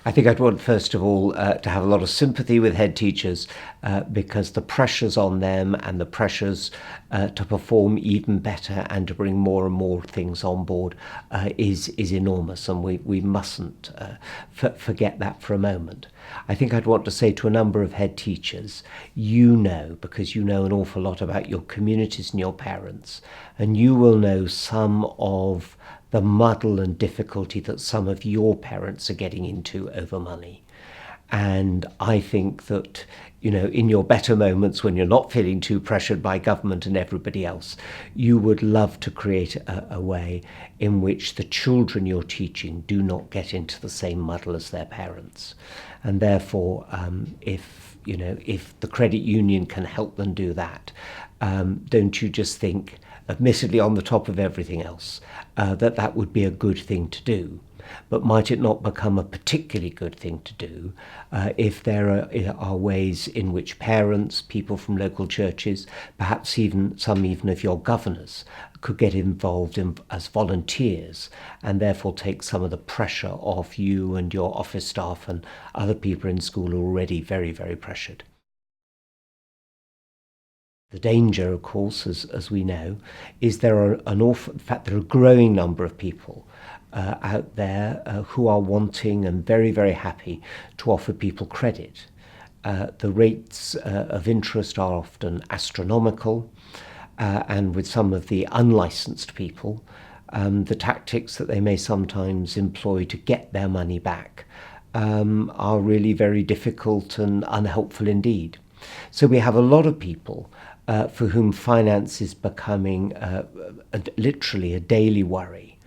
I think I'd want, first of all, to have a lot of sympathy with head teachers because the pressures on them and the pressures to perform even better and to bring more and more things on board is enormous, and we mustn't forget that for a moment. I think I'd want to say to a number of head teachers, because you know an awful lot about your communities and your parents, and you will know some of the muddle and difficulty that some of your parents are getting into over money. And I think that, in your better moments when you're not feeling too pressured by government and everybody else, you would love to create a way in which the children you're teaching do not get into the same muddle as their parents. And therefore, if the credit union can help them do that, don't you just think, admittedly on the top of everything else, that would be a good thing to do. But might it not become a particularly good thing to do if there are ways in which parents, people from local churches, perhaps even of your governors, could get involved as volunteers and therefore take some of the pressure off you and your office staff and other people in school already very, very pressured. The danger, of course, as we know, is there are a growing number of people out there who are wanting and very, very happy to offer people credit. The rates of interest are often astronomical, and with some of the unlicensed people, the tactics that they may sometimes employ to get their money back are really very difficult and unhelpful indeed. So we have a lot of people for whom finance is becoming literally a daily worry,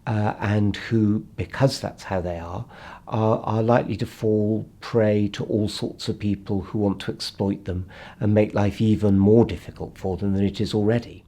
and who, because that's how they are likely to fall prey to all sorts of people who want to exploit them and make life even more difficult for them than it is already.